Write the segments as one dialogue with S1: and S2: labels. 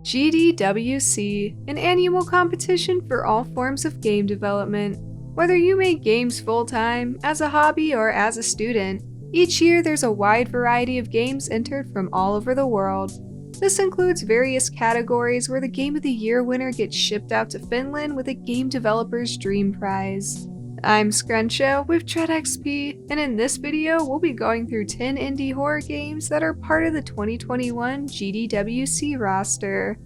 S1: GDWC, an annual competition for all forms of game development. Whether you make games full-time, as a hobby, or as a student, each year there's a wide variety of games entered from all over the world. This includes various categories where the Game of the Year winner gets shipped out to Finland with a Game Developer's Dream Prize. I'm Scruncho with DreadXP, and in this video we'll be going through 10 indie horror games that are part of the 2021 GDWC roster.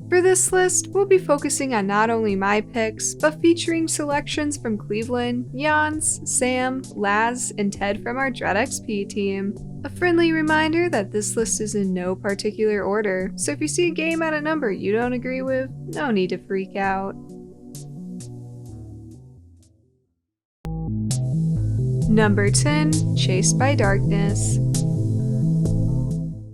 S1: For this list, we'll be focusing on not only my picks, but featuring selections from Cleveland, Jans, Sam, Laz, and Ted from our DreadXP team. A friendly reminder that this list is in no particular order, so if you see a game at a number you don't agree with, no need to freak out. Number 10, Chased by Darkness.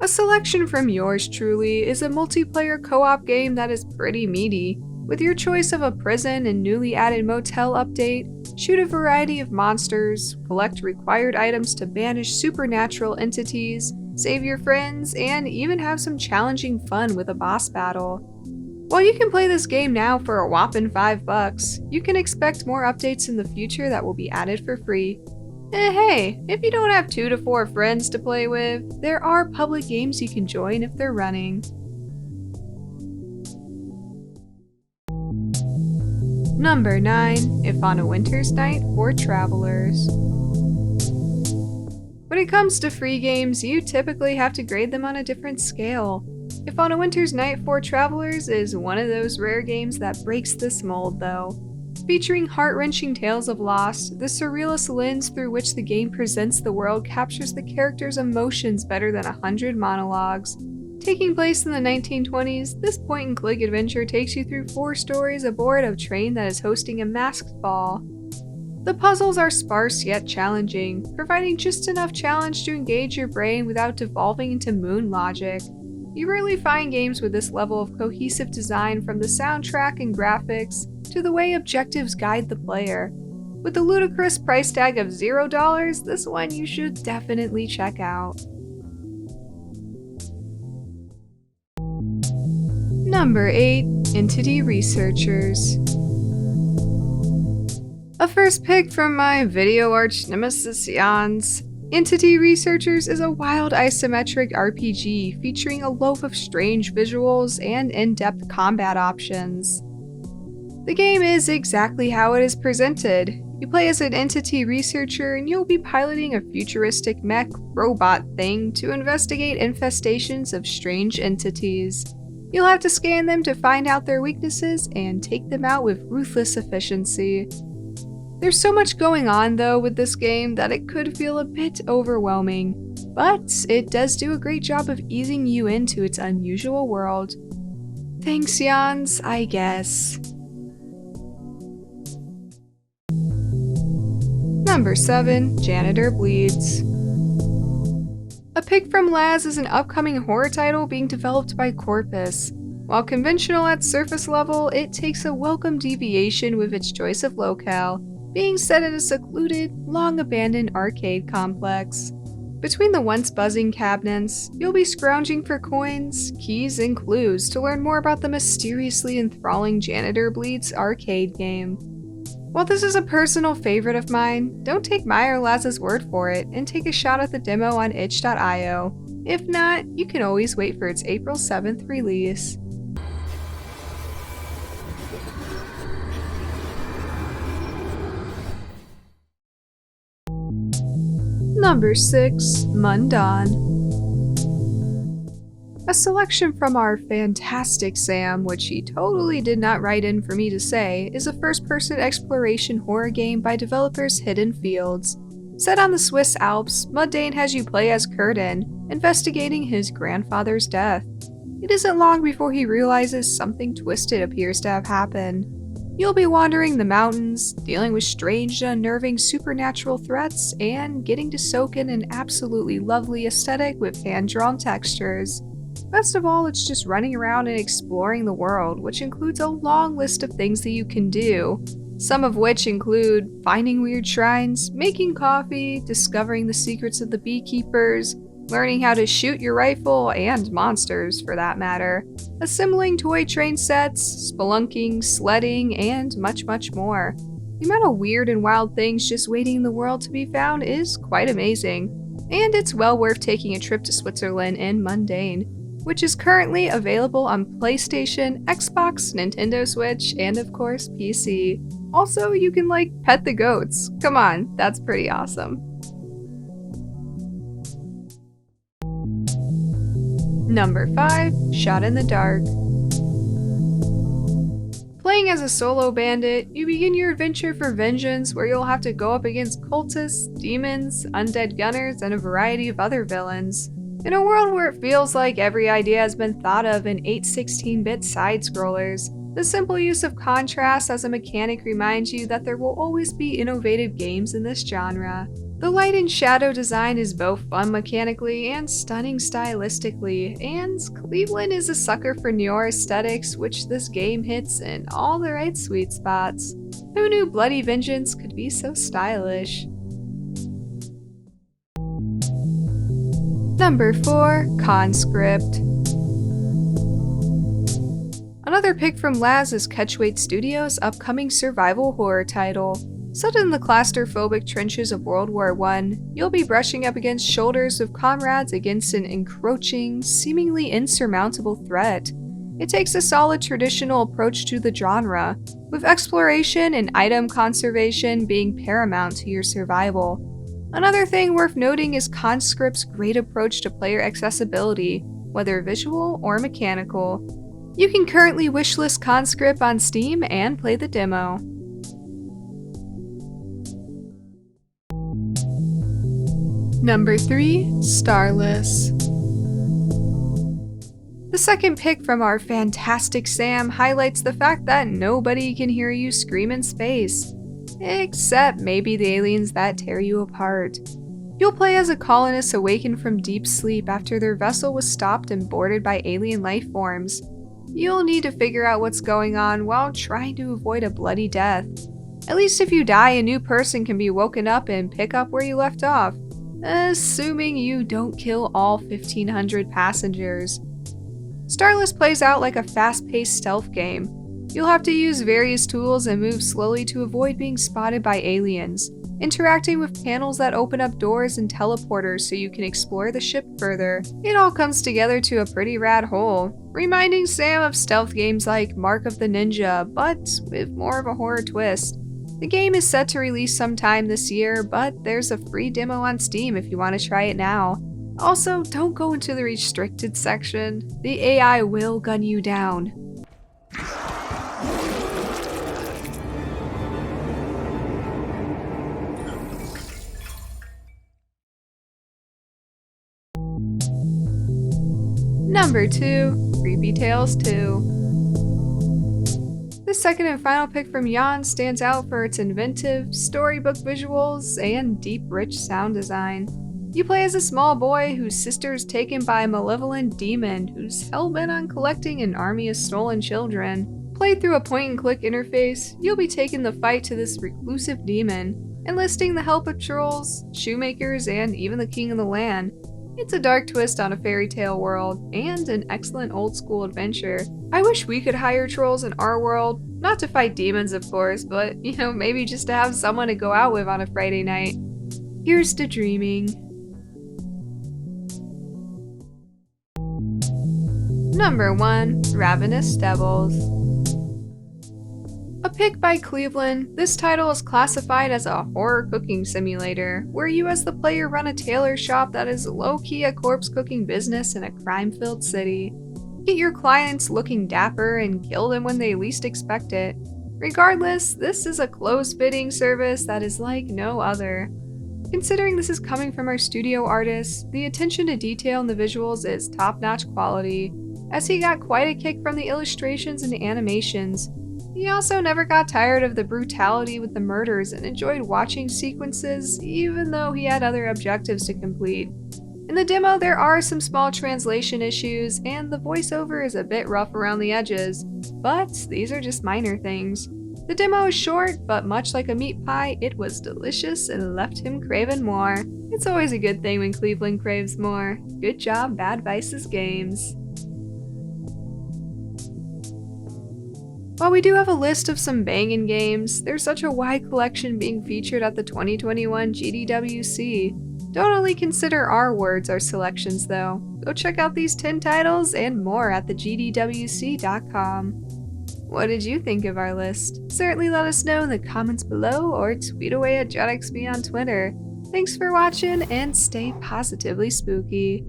S1: A selection from yours truly is a multiplayer co-op game that is pretty meaty. With your choice of a prison and newly added motel update, shoot a variety of monsters, collect required items to banish supernatural entities, save your friends, and even have some challenging fun with a boss battle. While you can play this game now for a whopping $5, you can expect more updates in the future that will be added for free. And hey, if you don't have 2 to 4 friends to play with, there are public games you can join if they're running. Number 9, If on a Winter's Night for Travelers. When it comes to free games, you typically have to grade them on a different scale. If on a Winter's Night for Travelers is one of those rare games that breaks this mold though. Featuring heart-wrenching tales of loss, the surrealist lens through which the game presents the world captures the characters' emotions better than 100 monologues. Taking place in the 1920s, this point-and-click adventure takes you through 4 stories aboard a train that is hosting a masked ball. The puzzles are sparse yet challenging, providing just enough challenge to engage your brain without devolving into moon logic. You rarely find games with this level of cohesive design, from the soundtrack and graphics to the way objectives guide the player. With the ludicrous price tag of $0, this one you should definitely check out. Number 8, Entity Researchers. A first pick from my video arch nemesis Jans. Entity Researchers is a wild isometric RPG featuring a loaf of strange visuals and in-depth combat options. The game is exactly how it is presented. You play as an entity researcher and you'll be piloting a futuristic mech robot thing to investigate infestations of strange entities. You'll have to scan them to find out their weaknesses and take them out with ruthless efficiency. There's so much going on though with this game that it could feel a bit overwhelming, but it does do a great job of easing you into its unusual world. Thanks Jans, I guess. Number 7, Janitor Bleeds. A pick from Laz is an upcoming horror title being developed by KORPUS. While conventional at surface level, it takes a welcome deviation with its choice of locale, being set in a secluded, long-abandoned arcade complex. Between the once buzzing cabinets, you'll be scrounging for coins, keys, and clues to learn more about the mysteriously enthralling Janitor Bleeds arcade game. While this is a personal favorite of mine, don't take my or Laz's word for it and take a shot at the demo on itch.io. If not, you can always wait for its April 7th release. Number 6, MUNDAUN. A selection from our fantastic Sam, which he totally did not write in for me to say, is a first-person exploration horror game by developers Hidden Fields. Set on the Swiss Alps, MUNDAUN has you play as Curtin, investigating his grandfather's death. It isn't long before he realizes something twisted appears to have happened. You'll be wandering the mountains, dealing with strange and unnerving supernatural threats, and getting to soak in an absolutely lovely aesthetic with hand-drawn textures. Best of all, it's just running around and exploring the world, which includes a long list of things that you can do, some of which include finding weird shrines, making coffee, discovering the secrets of the beekeepers, learning how to shoot your rifle and monsters for that matter, assembling toy train sets, spelunking, sledding, and much more. The amount of weird and wild things just waiting in the world to be found is quite amazing, and it's well worth taking a trip to Switzerland in MUNDAUN, which is currently available on PlayStation, Xbox, Nintendo Switch, and of course PC. Also, you can pet the goats. Come on, that's pretty awesome. Number 5, Shot in the Dark. Playing as a solo bandit, you begin your adventure for vengeance where you'll have to go up against cultists, demons, undead gunners, and a variety of other villains. In a world where it feels like every idea has been thought of in 8/16-bit side-scrollers, the simple use of contrast as a mechanic reminds you that there will always be innovative games in this genre. The light and shadow design is both fun mechanically and stunning stylistically, and Cleveland is a sucker for noir aesthetics, which this game hits in all the right sweet spots. Who knew Bloody Vengeance could be so stylish? Number 4, Conscript. Another pick from Laz is CATCHWEIGHT Studios' upcoming survival horror title. Set in the claustrophobic trenches of World War I, you'll be brushing up against shoulders with comrades against an encroaching, seemingly insurmountable threat. It takes a solid traditional approach to the genre, with exploration and item conservation being paramount to your survival. Another thing worth noting is Conscript's great approach to player accessibility, whether visual or mechanical. You can currently wishlist Conscript on Steam and play the demo. Number 3, Starless. The second pick from our fantastic Sam highlights the fact that nobody can hear you scream in space, except maybe the aliens that tear you apart. You'll play as a colonist awakened from deep sleep after their vessel was stopped and boarded by alien life forms. You'll need to figure out what's going on while trying to avoid a bloody death. At least if you die, a new person can be woken up and pick up where you left off, assuming you don't kill all 1,500 passengers. Starless plays out like a fast-paced stealth game. You'll have to use various tools and move slowly to avoid being spotted by aliens, interacting with panels that open up doors and teleporters so you can explore the ship further. It all comes together to a pretty rad whole, reminding Sam of stealth games like Mark of the Ninja, but with more of a horror twist. The game is set to release sometime this year, but there's a free demo on Steam if you want to try it now. Also, don't go into the restricted section. The AI will gun you down. Number 2, Creepy Tales 2. The second and final pick from Jan stands out for its inventive, storybook visuals and deep, rich sound design. You play as a small boy whose sister is taken by a malevolent demon who's hell-bent on collecting an army of stolen children. Played through a point-and-click interface, you'll be taking the fight to this reclusive demon, enlisting the help of trolls, shoemakers, and even the king of the land. It's a dark twist on a fairy tale world, and an excellent old-school adventure. I wish we could hire trolls in our world, not to fight demons of course, but maybe just to have someone to go out with on a Friday night. Here's to dreaming. Number 1, Ravenous Devils. A pick by Cleveland, this title is classified as a horror cooking simulator, where you as the player run a tailor shop that is low-key a corpse cooking business in a crime-filled city. Get your clients looking dapper and kill them when they least expect it. Regardless, this is a close-fitting service that is like no other. Considering this is coming from our studio artists, the attention to detail in the visuals is top-notch quality, as he got quite a kick from the illustrations and the animations. He also never got tired of the brutality with the murders and enjoyed watching sequences, even though he had other objectives to complete. In the demo, there are some small translation issues, and the voiceover is a bit rough around the edges, but these are just minor things. The demo is short, but much like a meat pie, it was delicious and left him craving more. It's always a good thing when Cleveland craves more. Good job, Bad Vices Games. While we do have a list of some bangin' games, there's such a wide collection being featured at the 2021 GDWC. Don't only consider our words our selections though. Go check out these 10 titles and more at the GDWC.com. What did you think of our list? Certainly let us know in the comments below or tweet away at DreadXP on Twitter. Thanks for watching and stay positively spooky.